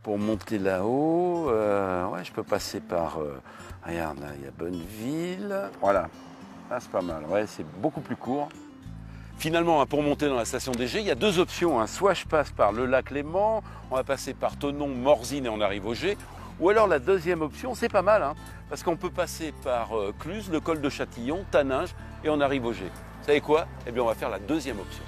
Pour monter là-haut, ouais, je peux passer par... regarde, là, il y a Bonneville. Voilà, là c'est pas mal, ouais, c'est beaucoup plus court. Finalement, pour monter dans la station DG, il y a deux options. Soit je passe par le lac Léman, on va passer par Thonon, Morzine et on arrive au G. Ou alors la deuxième option, c'est pas mal, parce qu'on peut passer par Cluse, le col de Châtillon, Taninges et on arrive au G. Vous savez quoi? Eh bien, on va faire la deuxième option.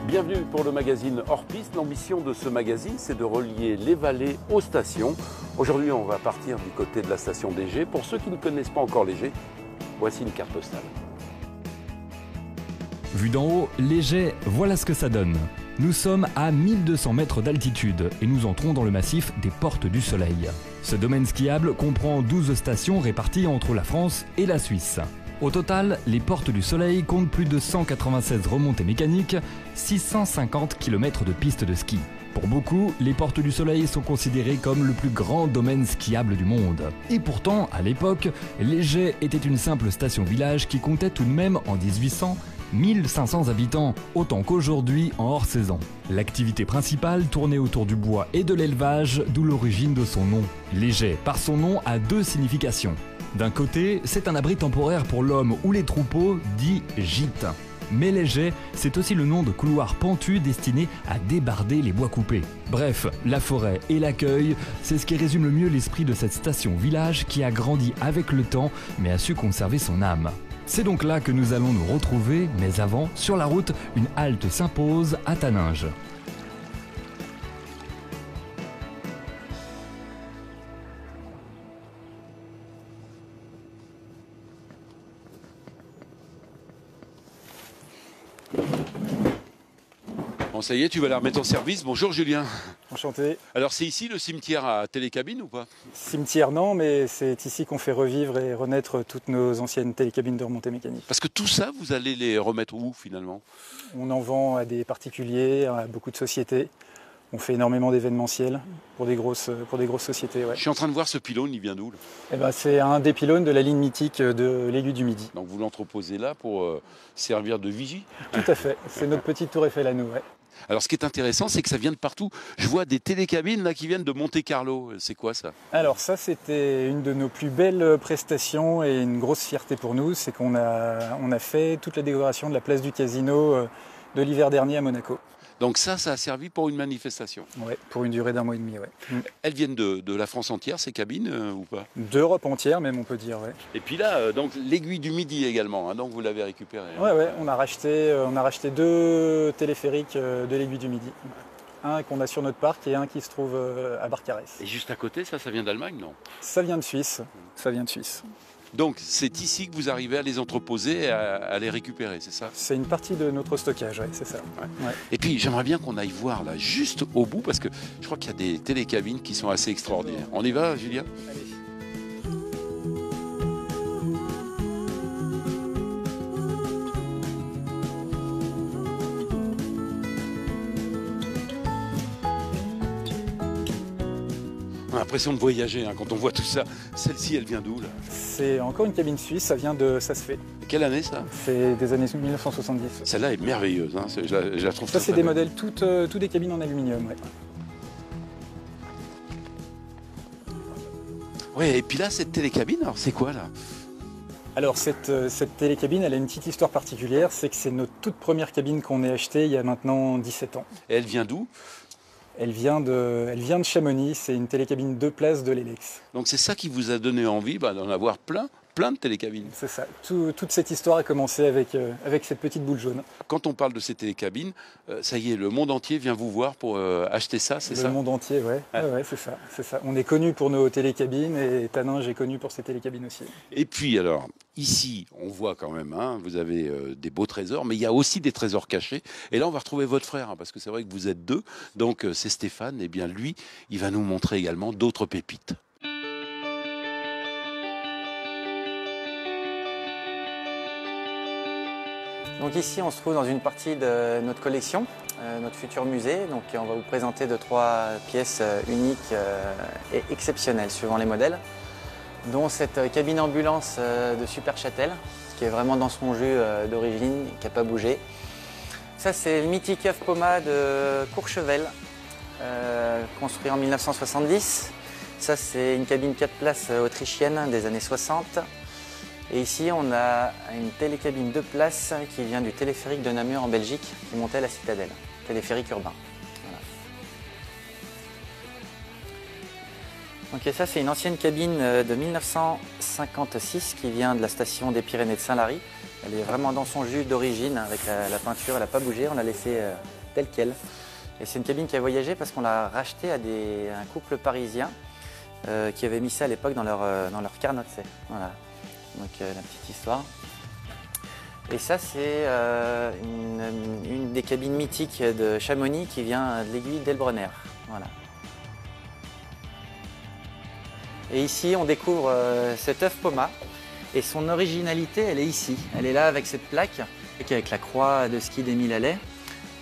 Bienvenue pour le magazine Hors Piste. L'ambition de ce magazine, c'est de relier les vallées aux stations. Aujourd'hui, on va partir du côté de la station DG. Pour ceux qui ne connaissent pas encore les G, voici une carte postale. Vu d'en haut, les Gets, voilà ce que ça donne. Nous sommes à 1200 mètres d'altitude et nous entrons dans le massif des Portes du Soleil. Ce domaine skiable comprend 12 stations réparties entre la France et la Suisse. Au total, les Portes du Soleil comptent plus de 196 remontées mécaniques, 650 km de pistes de ski. Pour beaucoup, les Portes du Soleil sont considérées comme le plus grand domaine skiable du monde. Et pourtant, à l'époque, les Gets était une simple station-village qui comptait tout de même en 1800 1500 habitants, autant qu'aujourd'hui en hors saison. L'activité principale tournait autour du bois et de l'élevage, d'où l'origine de son nom. Les Gets, par son nom, a deux significations. D'un côté, c'est un abri temporaire pour l'homme ou les troupeaux, dit gîte. Mais les Gets, c'est aussi le nom de couloirs pentus destinés à débarder les bois coupés. Bref, la forêt et l'accueil, c'est ce qui résume le mieux l'esprit de cette station-village qui a grandi avec le temps, mais a su conserver son âme. C'est donc là que nous allons nous retrouver, mais avant, sur la route, une halte s'impose à Taninges. Bon, ça y est, tu vas la remettre en service. Bonjour Julien. Enchanté. Alors c'est ici le cimetière à télécabine ou pas? Cimetière non, mais c'est ici qu'on fait revivre et renaître toutes nos anciennes télécabines de remontée mécanique. Parce que tout ça, vous allez les remettre où finalement? On en vend à des particuliers, à beaucoup de sociétés. On fait énormément d'événementiels pour des grosses sociétés. Ouais. Je suis en train de voir ce pylône, il vient d'où là? Eh ben, c'est un des pylônes de la ligne mythique de l'Aiguille du Midi. Donc vous l'entreposez là pour servir de vigie? Tout à fait, c'est notre petite tour Eiffel à nous. Ouais. Alors ce qui est intéressant, c'est que ça vient de partout. Je vois des télécabines là qui viennent de Monte-Carlo. C'est quoi ça? Alors ça, c'était une de nos plus belles prestations et une grosse fierté pour nous, c'est qu'on a fait toute la décoration de la place du Casino de l'hiver dernier à Monaco. Donc ça a servi pour une manifestation? Ouais, pour une durée d'1 mois et demi. Ouais. Elles viennent de la France entière, ces cabines, ou pas? D'Europe entière même, on peut dire. Ouais. Et puis là, donc l'aiguille du Midi également, donc vous l'avez récupérée. Ouais, on a racheté 2 téléphériques de l'Aiguille du Midi. Un qu'on a sur notre parc et un qui se trouve à Barcarès. Et juste à côté, ça vient d'Allemagne, non? Ça vient de Suisse. Ça vient de Suisse. Donc c'est ici que vous arrivez à les entreposer et à les récupérer, c'est ça? C'est une partie de notre stockage, ouais, c'est ça. Ouais. Ouais. Et puis j'aimerais bien qu'on aille voir là, juste au bout, parce que je crois qu'il y a des télécabines qui sont assez extraordinaires. On y va, Julien? Allez. On a l'impression de voyager quand on voit tout ça. Celle-ci, elle vient d'où là? C'est encore une cabine suisse, ça vient de Sasfé. Quelle année ça? C'est des années 1970. Celle-là est merveilleuse, je la trouve Ça, très, c'est très des belle. modèles, toutes des cabines en aluminium. Ouais. Ouais, et puis là, cette télécabine, alors c'est quoi là? Alors cette télécabine, elle a une petite histoire particulière, c'est que c'est notre toute première cabine qu'on ait achetée il y a maintenant 17 ans. Et elle vient d'où? Elle vient de Chamonix, c'est une télécabine 2 places de l'Elex. Donc c'est ça qui vous a donné envie d'en avoir plein de télécabines. C'est ça, toute cette histoire a commencé avec cette petite boule jaune. Quand on parle de ces télécabines, ça y est, le monde entier vient vous voir pour acheter ça, c'est ça? Le monde entier, ouais. Ouais, c'est ça. On est connu pour nos télécabines et Taninges est connu pour ses télécabines aussi. Et puis alors, ici, on voit quand même, vous avez des beaux trésors, mais il y a aussi des trésors cachés. Et là, on va retrouver votre frère, parce que c'est vrai que vous êtes deux. Donc c'est Stéphane, et bien lui, il va nous montrer également d'autres pépites. Donc ici, on se trouve dans une partie de notre collection, notre futur musée. Donc on va vous présenter 2-3 pièces uniques et exceptionnelles suivant les modèles, dont cette cabine ambulance de Super Châtel, qui est vraiment dans son jus d'origine, qui n'a pas bougé. Ça, c'est le mythique œuf Poma de Courchevel, construit en 1970. Ça, c'est une cabine 4 places autrichienne des années 60. Et ici, on a une télécabine 2 places qui vient du téléphérique de Namur en Belgique, qui montait à la citadelle, téléphérique urbain. Voilà. Donc ça, c'est une ancienne cabine de 1956 qui vient de la station des Pyrénées de Saint-Lary. Elle est vraiment dans son jus d'origine, avec la peinture, elle n'a pas bougé, on l'a laissée telle qu'elle. Et c'est une cabine qui a voyagé parce qu'on l'a rachetée à un couple parisien qui avait mis ça à l'époque dans leur carnot. Voilà. Donc la petite histoire. Et ça, c'est une des cabines mythiques de Chamonix qui vient de l'aiguille d'Elbrenner. Voilà. Et ici, on découvre cet œuf Poma. Et son originalité, elle est ici. Elle est là avec cette plaque, avec la croix de ski d'Émile Allais.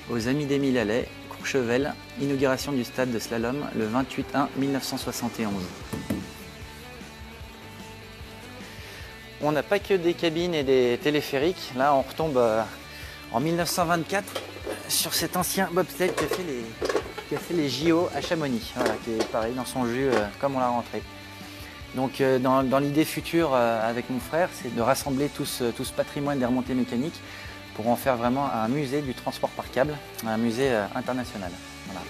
Aux Amis d'Émile Allais, Courchevel, inauguration du stade de slalom le 28-1-1971. On n'a pas que des cabines et des téléphériques. Là, on retombe en 1924 sur cet ancien bobsleigh qui a fait les JO à Chamonix. Voilà, qui est pareil dans son jus comme on l'a rentré. Donc dans l'idée future avec mon frère, c'est de rassembler tout ce patrimoine des remontées mécaniques pour en faire vraiment un musée du transport par câble, un musée international. Voilà.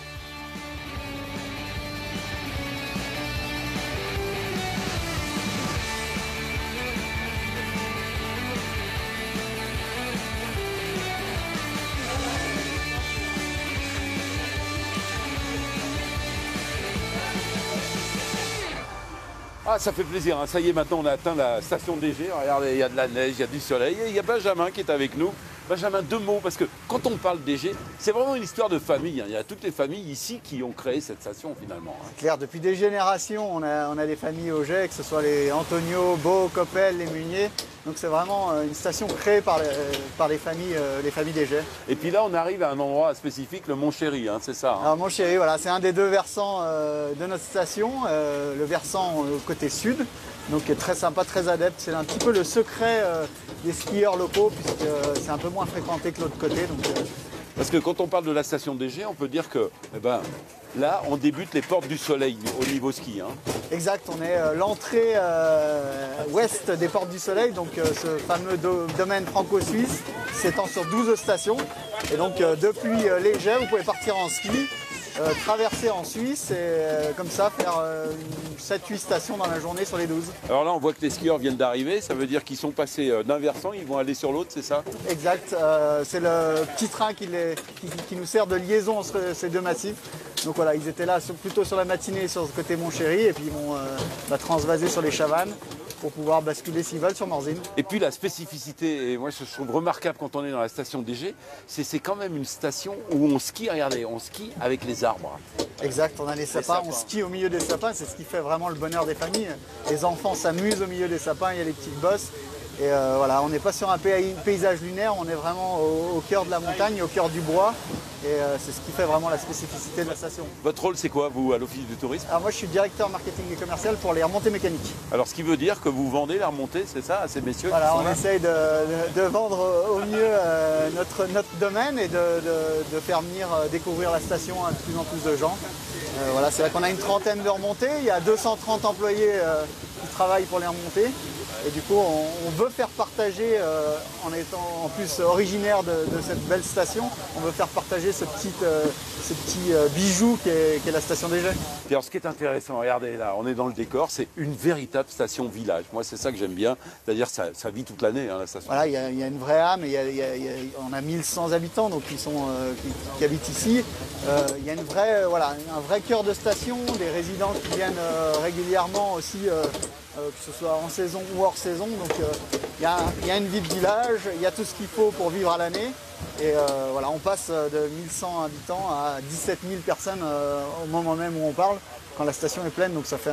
Ah, ça fait plaisir, hein. Ça y est, maintenant on a atteint la station DG. Regardez, il y a de la neige, il y a du soleil. Et il y a Benjamin qui est avec nous. Benjamin, 2 mots, parce que quand on parle DG, c'est vraiment une histoire de famille, hein. Il y a toutes les familles ici qui ont créé cette station finalement, hein. C'est clair, depuis des générations, on a des familles au Jet, que ce soit les Antonio, Beau, Coppel, les Munier. Donc c'est vraiment une station créée par les familles des Jets. Et puis là, on arrive à un endroit spécifique, le Mont Chéri, hein, c'est ça, hein. Alors Mont Chéri, voilà, c'est un des 2 versants de notre station, le versant côté sud. Donc très sympa, très adepte. C'est un petit peu le secret des skieurs locaux, puisque c'est un peu moins fréquenté que l'autre côté. Parce que quand on parle de la station DG, on peut dire que là, on débute les portes du soleil au niveau ski, hein. Exact, on est l'entrée ouest des portes du soleil, donc ce fameux domaine franco-suisse s'étend sur 12 stations. Et donc depuis les Jets, vous pouvez partir en ski, traverser en Suisse et comme ça faire 7-8 stations dans la journée sur les 12. Alors là, on voit que les skieurs viennent d'arriver, ça veut dire qu'ils sont passés d'un versant, ils vont aller sur l'autre, c'est ça? Exact, c'est le petit train qui nous sert de liaison entre ces 2 massifs. Donc voilà, ils étaient là plutôt sur la matinée sur ce côté Montchéri et puis ils vont transvaser sur les Chavannes pour pouvoir basculer s'ils veulent sur Morzine. Et puis la spécificité, et moi je trouve remarquable quand on est dans la station DG, c'est quand même une station où on skie, regardez, on skie avec les arbres. Exact, on a les sapins, on skie au milieu des sapins, c'est ce qui fait vraiment le bonheur des familles. Les enfants s'amusent au milieu des sapins, il y a les petites bosses. Et voilà, on n'est pas sur un paysage lunaire, on est vraiment au cœur de la montagne, au cœur du bois. Et c'est ce qui fait vraiment la spécificité de la station. Votre rôle, c'est quoi, vous, à l'Office du tourisme? Alors moi, je suis directeur marketing et commercial pour les remontées mécaniques. Alors, ce qui veut dire que vous vendez les remontées, c'est ça, à ces messieurs? Voilà, on essaye de vendre au mieux notre domaine et de faire venir découvrir la station à de plus en plus de gens. Voilà, c'est vrai qu'on a une trentaine de remontées, il y a 230 employés qui travaillent pour les remontées. Et du coup, on veut faire partager, en étant en plus originaire de cette belle station, on veut faire partager ce petit bijou qu'est la station des Jets. Et alors, ce qui est intéressant, regardez là, on est dans le décor, c'est une véritable station village. Moi, c'est ça que j'aime bien, c'est-à-dire ça vit toute l'année, hein, la station. Voilà, il y a une vraie âme, on a 1100 habitants donc qui habitent ici. Il y a un vrai cœur de station, des résidents qui viennent régulièrement aussi. Que ce soit en saison ou hors saison. Donc il y a une vie de village, il y a tout ce qu'il faut pour vivre à l'année. Et voilà, on passe de 1100 habitants à 17 000 personnes au moment même où on parle, quand la station est pleine. Donc ça fait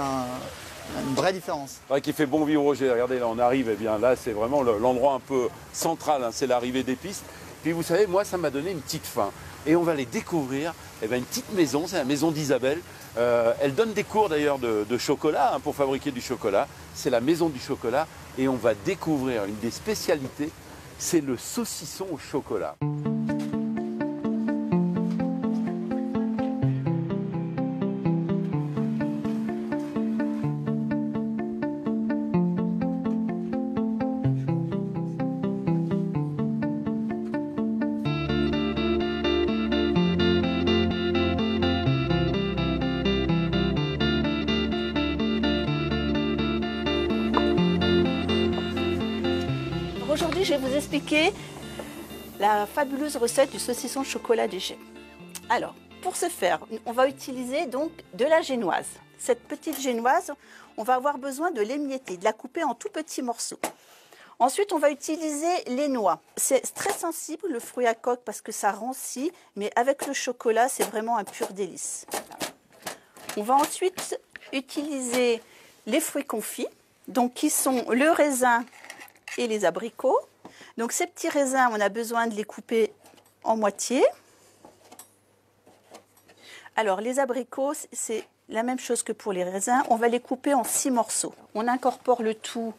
Une vraie différence. C'est vrai qu'il fait bon vivre, Roger. Regardez, là, on arrive, et bien là, c'est vraiment l'endroit un peu central, hein, c'est l'arrivée des pistes. Puis vous savez, moi, ça m'a donné une petite faim. Et on va aller découvrir une petite maison, c'est la maison d'Isabelle. Elle donne des cours d'ailleurs de chocolat, hein, pour fabriquer du chocolat. C'est la maison du chocolat. Et on va découvrir une des spécialités, c'est le saucisson au chocolat. Aujourd'hui, je vais vous expliquer la fabuleuse recette du saucisson chocolat DG. Alors, pour ce faire, on va utiliser donc de la génoise. Cette petite génoise, on va avoir besoin de l'émietter, de la couper en tout petits morceaux. Ensuite, on va utiliser les noix. C'est très sensible, le fruit à coque, parce que ça rancit, mais avec le chocolat, c'est vraiment un pur délice. On va ensuite utiliser les fruits confits, donc qui sont le raisin et les abricots. Donc ces petits raisins, on a besoin de les couper en moitié. Alors les abricots, c'est la même chose que pour les raisins. On va les couper en 6 morceaux. On incorpore le tout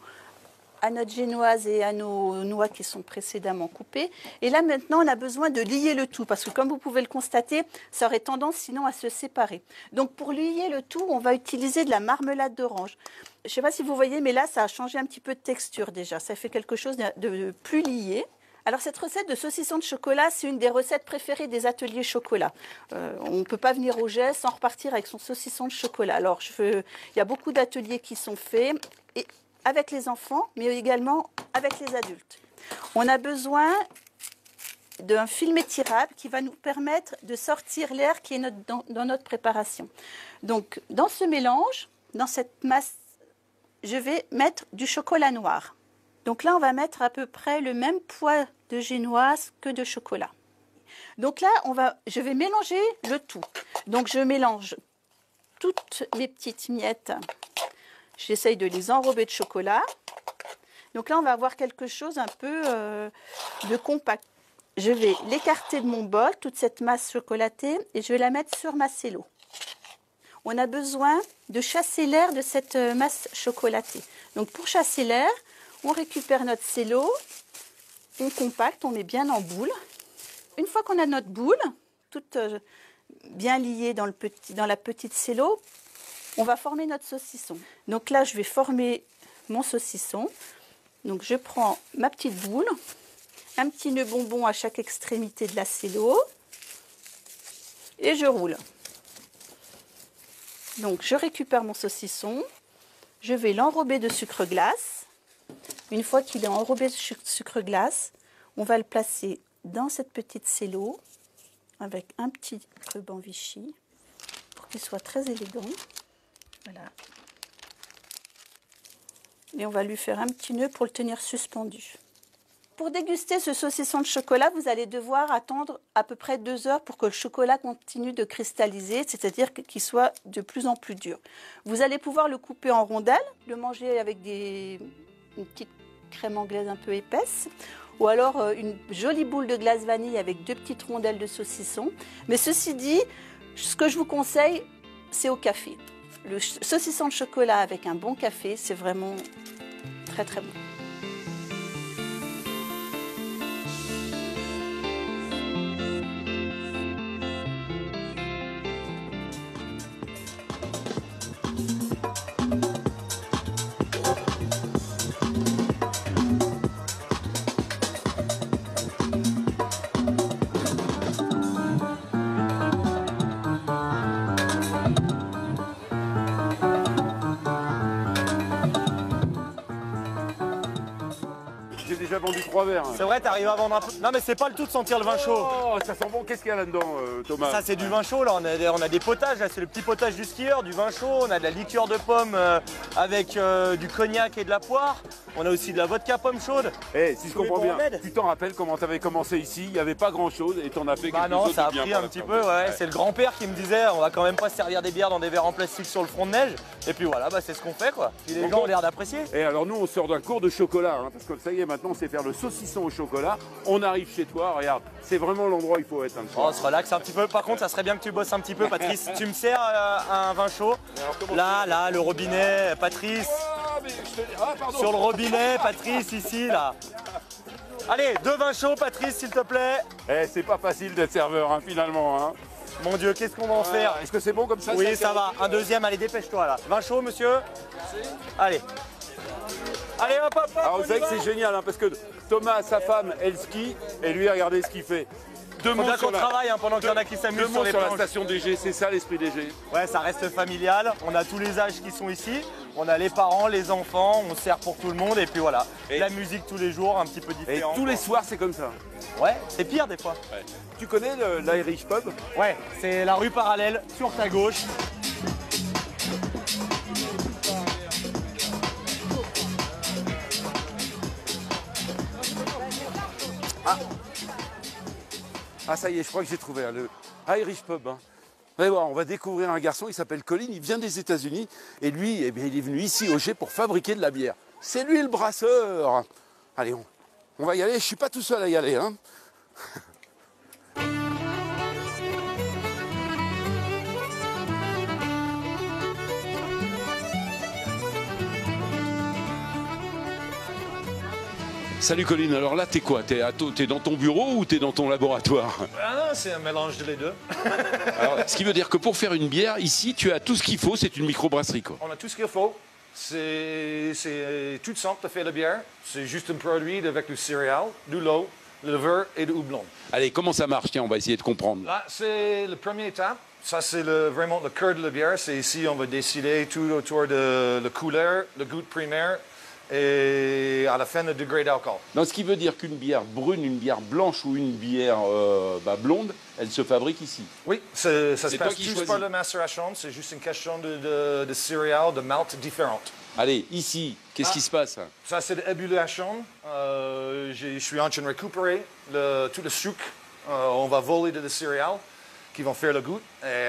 à notre génoise et à nos noix qui sont précédemment coupées. Et là maintenant, on a besoin de lier le tout parce que comme vous pouvez le constater, ça aurait tendance sinon à se séparer. Donc pour lier le tout, on va utiliser de la marmelade d'orange. Je ne sais pas si vous voyez, mais là, ça a changé un petit peu de texture déjà. Ça fait quelque chose de plus lié. Alors cette recette de saucisson de chocolat, c'est une des recettes préférées des ateliers chocolat. On ne peut pas venir au GES sans repartir avec son saucisson de chocolat. Alors il y a beaucoup d'ateliers qui sont faits et avec les enfants, mais également avec les adultes. On a besoin d'un film étirable qui va nous permettre de sortir l'air qui est dans notre préparation. Donc dans ce mélange, dans cette masse, je vais mettre du chocolat noir. Donc là, on va mettre à peu près le même poids de génoise que de chocolat. Donc là, je vais mélanger le tout. Donc je mélange toutes mes petites miettes. J'essaye de les enrober de chocolat. Donc là, on va avoir quelque chose un peu de compact. Je vais l'écarter de mon bol, toute cette masse chocolatée, et je vais la mettre sur ma cello. On a besoin de chasser l'air de cette masse chocolatée. Donc pour chasser l'air, on récupère notre cello, on compacte, on met bien en boule. Une fois qu'on a notre boule, toute bien liée dans la petite cello, on va former notre saucisson. Donc là, je vais former mon saucisson. Donc je prends ma petite boule, un petit nœud bonbon à chaque extrémité de la cello et je roule. Donc je récupère mon saucisson, je vais l'enrober de sucre glace. Une fois qu'il est enrobé de sucre glace, on va le placer dans cette petite cello avec un petit ruban Vichy pour qu'il soit très élégant. Voilà. Et on va lui faire un petit nœud pour le tenir suspendu. Pour déguster ce saucisson de chocolat, vous allez devoir attendre à peu près 2 heures pour que le chocolat continue de cristalliser, c'est-à-dire qu'il soit de plus en plus dur. Vous allez pouvoir le couper en rondelles, le manger avec une petite crème anglaise un peu épaisse, ou alors une jolie boule de glace vanille avec 2 petites rondelles de saucisson. Mais ceci dit, ce que je vous conseille, c'est au café. Le saucisson de chocolat avec un bon café, c'est vraiment très très bon. vendu 3 verres. C'est vrai, t'arrives à vendre un peu. Non mais c'est pas le tout de sentir le vin chaud. Oh, ça sent bon. Qu'est-ce qu'il y a là-dedans, Thomas? Ça c'est du vin chaud là, on a des potages, là c'est le petit potage du skieur, du vin chaud, on a de la liqueur de pomme avec du cognac et de la poire, on a aussi de la vodka pomme chaude. Eh, si je Tous les comprends bien, bons remèdes. tu t'en rappelles comment t'avais commencé ici? Il n'y avait pas grand-chose et t'en as fait quelque Non, chose ça de a bien pris pour un la petit fin. peu, ouais. C'est le grand-père qui me disait on va quand même pas se servir des bières dans des verres en plastique sur le front de neige. Et puis voilà, bah, c'est ce qu'on fait quoi. Puis les Donc, gens ont l'air d'apprécier. Et alors nous, on sort d'un cours de chocolat, hein, parce que ça y est, maintenant, on sait faire le saucisson au chocolat. On arrive chez toi, regarde, c'est vraiment l'endroit où il faut être. Hein, le soir. On se relaxe un petit peu. Par contre, ça serait bien que tu bosses un petit peu, Patrice. Tu me sers un vin chaud. Là, le robinet, Patrice. Ah, mais je te... ah, pardon. Sur le robinet, Patrice, ici, là. Allez, 2 vins chauds, Patrice, s'il te plaît. Eh, c'est pas facile d'être serveur, hein, finalement. Hein. Mon Dieu, qu'est-ce qu'on va en faire? Est-ce que c'est bon comme ça? Oui, ça va. Un deuxième, allez, dépêche-toi, là. Vin chaud, monsieur? Allez. Allez, hop, hop, hop. Alors, vous on y savez que va. c'est génial, hein, parce que Thomas, sa femme, elle skie, et lui, regardez ce qu'il fait. Deux Faut mots bien sur qu'on la... travaille hein, pendant qu'il y en a qui Deux s'amusent sur mots les sur la planches. station DG, c'est ça l'esprit DG. Ouais, ça reste familial. On a tous les âges qui sont ici. On a les parents, les enfants. On sert pour tout le monde. Et puis voilà. Et- La musique tous les jours, un petit peu Et différente. tous les soirs, c'est comme ça. Ouais, c'est pire des fois. Tu connais l'Irish Pub? Ouais, c'est la rue parallèle sur ta gauche. Ah, ça y est, je crois que j'ai trouvé hein, le Irish Pub. Hein. Vous allez voir, on va découvrir un garçon, il s'appelle Colin, il vient des États-Unis et lui, eh bien, il est venu ici au G pour fabriquer de la bière. C'est lui le brasseur. Allez, on va y aller, je suis pas tout seul à y aller. Hein. Salut Colin, alors là t'es quoi? T'es dans ton bureau ou t'es dans ton laboratoire? Ah non, c'est un mélange de les deux. Alors, ce qui veut dire que pour faire une bière, ici tu as tout ce qu'il faut, c'est une microbrasserie quoi. On a tout ce qu'il faut. C'est tout simple de faire la bière. C'est juste un produit avec du céréal, du lait, le levure et du houblon. Allez, comment ça marche? Tiens, on va essayer de comprendre. Là, c'est la première étape. Ça, c'est vraiment le cœur de la bière. C'est ici, on va décider tout autour de la couleur, le goût primaire et à la fin, le degré d'alcool. Donc, ce qui veut dire qu'une bière brune, une bière blanche ou une bière blonde, elle se fabrique ici. Oui, ça se toi passe qui tous choisis. par la macération. C'est juste une question de céréales, de malt différentes. Allez, ici, qu'est-ce qui se passe? Ça, c'est l'ébullition. Je suis en train de récupérer tout le sucre. On va voler de la céréales qui vont faire le goût. Et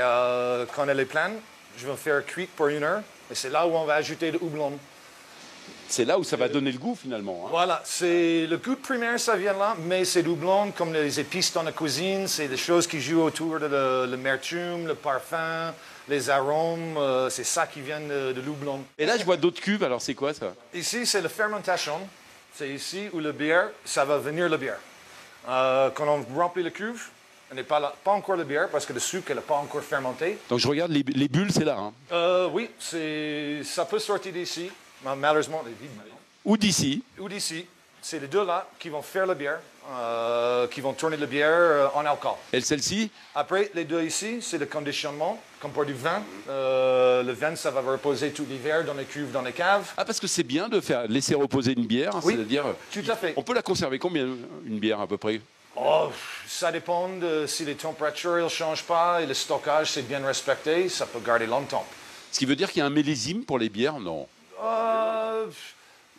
quand elle est pleine, je vais faire cuire pour 1 heure. Et c'est là où on va ajouter le houblon. C'est là où ça va donner le goût finalement. Hein. Voilà, c'est le goût primaire, ça vient là, mais c'est houblon comme les épices dans la cuisine. C'est des choses qui jouent autour de l'amertume, le parfum, les arômes. C'est ça qui vient de l'houblon. Et là, je vois d'autres cuves, alors c'est quoi ça? Ici, c'est la fermentation. C'est ici où la bière, ça va venir la bière. Quand on remplit la cuve, elle n'est pas encore la bière parce que le sucre n'est pas encore fermenté. Donc je regarde les bulles, c'est là. Hein. Oui, ça peut sortir d'ici, mais malheureusement, Ou d'ici. ou d'ici. C'est les deux là qui vont faire la bière, qui vont tourner la bière en alcool. Et celle-ci? Après, les deux ici, c'est le conditionnement, comme pour du vin. Le vin, ça va reposer tout l'hiver dans les cuves, dans les caves. Ah, parce que c'est bien de laisser reposer une bière, Oui, c'est-à-dire... tout à fait. On peut la conserver combien, une bière à peu près? Oh, ça dépend de si les températures ne changent pas et le stockage c'est bien respecté, ça peut garder longtemps. Ce qui veut dire qu'il y a un millésime pour les bières? Non.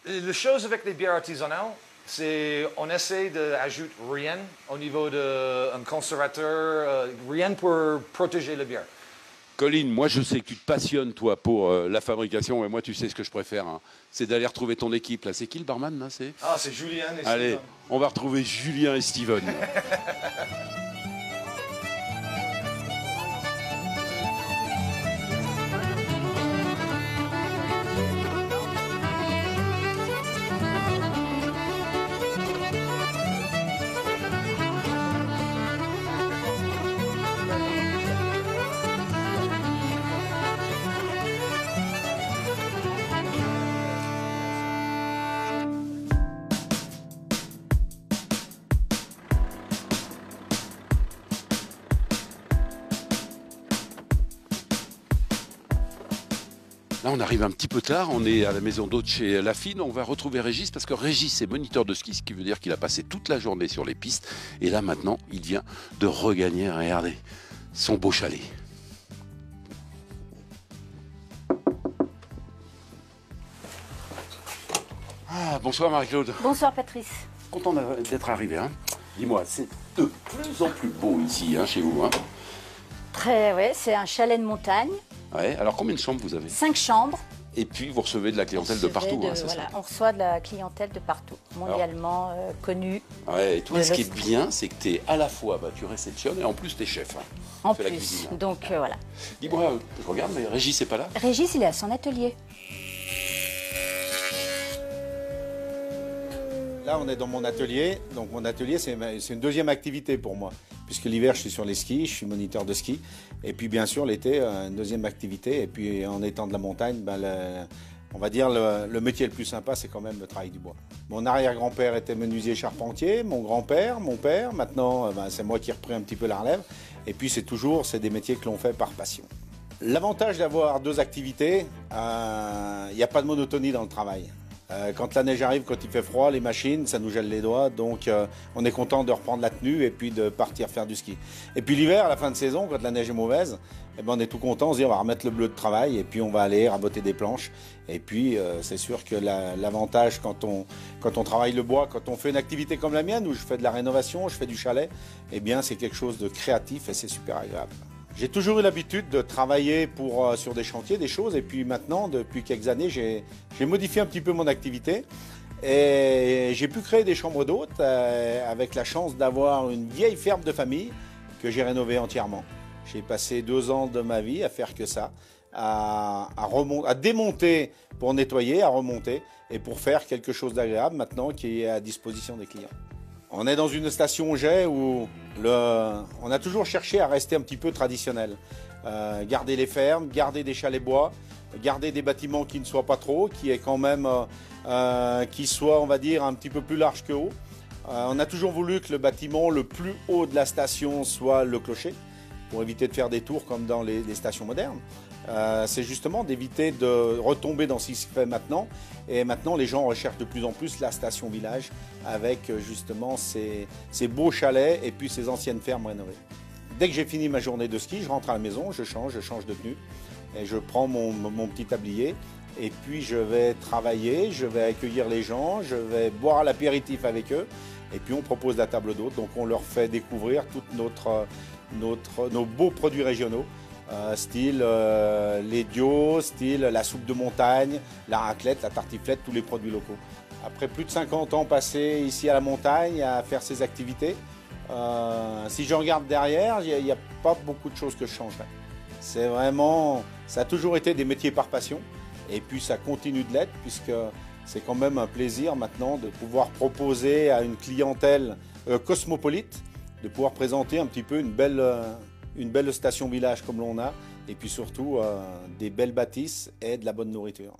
La chose avec les bières artisanales, c'est on essaie d'ajouter rien au niveau d'un conservateur, rien pour protéger la bière. Colin, moi je sais que tu te passionnes toi pour la fabrication et moi tu sais ce que je préfère, hein. C'est d'aller retrouver ton équipe là. C'est qui le barman là? Ah, c'est Julien et Allez, Steven. on va retrouver Julien et Steven. Là, on arrive un petit peu tard, on est à la maison d'hôte chez Lafine, on va retrouver Régis parce que Régis est moniteur de ski, ce qui veut dire qu'il a passé toute la journée sur les pistes. Et là, maintenant, il vient de regagner, regardez, son beau chalet. Ah, bonsoir Marie-Claude. Bonsoir Patrice. Content d'être arrivé. Hein. Dis-moi, c'est de plus en plus beau ici, hein, chez vous. Hein. Ouais, c'est un chalet de montagne. Ouais, alors combien de chambres vous avez? 5 chambres. Et puis vous recevez de la clientèle de partout, hein, c'est voilà, ça? On reçoit de la clientèle de partout, mondialement connue. Ouais, et toi, ce qui est bien, c'est que tu es à la fois, tu réceptionnes et en plus tu es chef. Hein. En tu fais plus, la cuisine, hein. donc voilà. Dis-moi, je regarde, mais Régis n'est pas là? Régis, il est à son atelier. Là, on est dans mon atelier. Donc, mon atelier, c'est une deuxième activité pour moi. Puisque l'hiver, je suis sur les skis, je suis moniteur de ski. Et puis, bien sûr, l'été, une deuxième activité. Et puis, en étant de la montagne, on va dire le métier le plus sympa, c'est quand même le travail du bois. Mon arrière-grand-père était menuisier charpentier, mon grand-père, mon père. Maintenant, c'est moi qui ai repris un petit peu la relève. Et puis, c'est des métiers que l'on fait par passion. L'avantage d'avoir deux activités, il n'y a pas de monotonie dans le travail. Quand la neige arrive, quand il fait froid, les machines, ça nous gèle les doigts. Donc, on est content de reprendre la tenue et puis de partir faire du ski. Et puis l'hiver, à la fin de saison, quand la neige est mauvaise, on est tout content. On se dit, on va remettre le bleu de travail et puis on va aller raboter des planches. Et puis, c'est sûr que l'avantage quand on travaille le bois, quand on fait une activité comme la mienne, où je fais de la rénovation, je fais du chalet, eh bien, c'est quelque chose de créatif et c'est super agréable. J'ai toujours eu l'habitude de travailler sur des chantiers, des choses. Et puis maintenant, depuis quelques années, j'ai modifié un petit peu mon activité. Et j'ai pu créer des chambres d'hôtes avec la chance d'avoir une vieille ferme de famille que j'ai rénovée entièrement. J'ai passé 2 ans de ma vie à faire que ça, à démonter pour nettoyer, à remonter et pour faire quelque chose d'agréable maintenant qui est à disposition des clients. On est dans une station jet où on a toujours cherché à rester un petit peu traditionnel. Garder les fermes, garder des chalets bois, garder des bâtiments qui ne soient pas trop, qui soient, on va dire, un petit peu plus larges que haut. On a toujours voulu que le bâtiment le plus haut de la station soit le clocher, pour éviter de faire des tours comme dans les stations modernes. C'est justement d'éviter de retomber dans ce qui se fait maintenant. Et maintenant, les gens recherchent de plus en plus la station village avec justement ces beaux chalets et puis ces anciennes fermes rénovées. Dès que j'ai fini ma journée de ski, je rentre à la maison, je change de tenue et je prends mon petit tablier et puis je vais travailler, je vais accueillir les gens, je vais boire l'apéritif avec eux et puis on propose la table d'hôtes. Donc on leur fait découvrir tous nos beaux produits régionaux. Style les dios, style la soupe de montagne, la raclette, la tartiflette, tous les produits locaux. Après plus de 50 ans passés ici à la montagne à faire ces activités, si je regarde derrière, il n'y a pas beaucoup de choses que je changerais. C'est vraiment, ça a toujours été des métiers par passion et puis ça continue de l'être puisque c'est quand même un plaisir maintenant de pouvoir proposer à une clientèle cosmopolite, de pouvoir présenter un petit peu une belle station village comme l'on a, et puis surtout des belles bâtisses et de la bonne nourriture.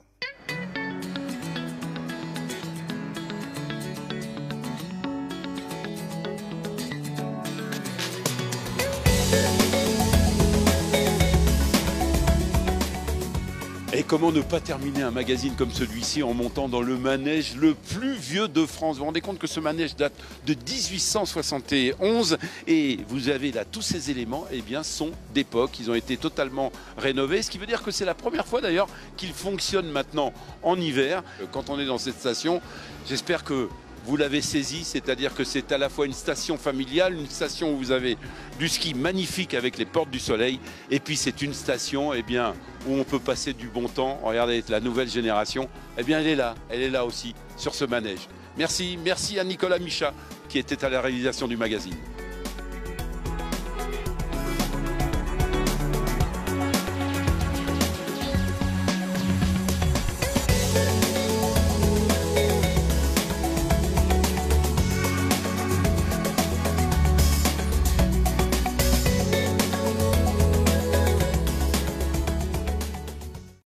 Et comment ne pas terminer un magazine comme celui-ci en montant dans le manège le plus vieux de France? Vous vous rendez compte que ce manège date de 1871 et vous avez là tous ces éléments, eh bien, sont d'époque. Ils ont été totalement rénovés, ce qui veut dire que c'est la première fois d'ailleurs qu'ils fonctionnent maintenant en hiver. Quand on est dans cette station, j'espère que vous l'avez saisi, c'est-à-dire que c'est à la fois une station familiale, une station où vous avez du ski magnifique avec les portes du soleil, et puis c'est une station eh bien, où on peut passer du bon temps. Regardez, la nouvelle génération, eh bien, elle est là aussi, sur ce manège. Merci à Nicolas Michat qui était à la réalisation du magazine.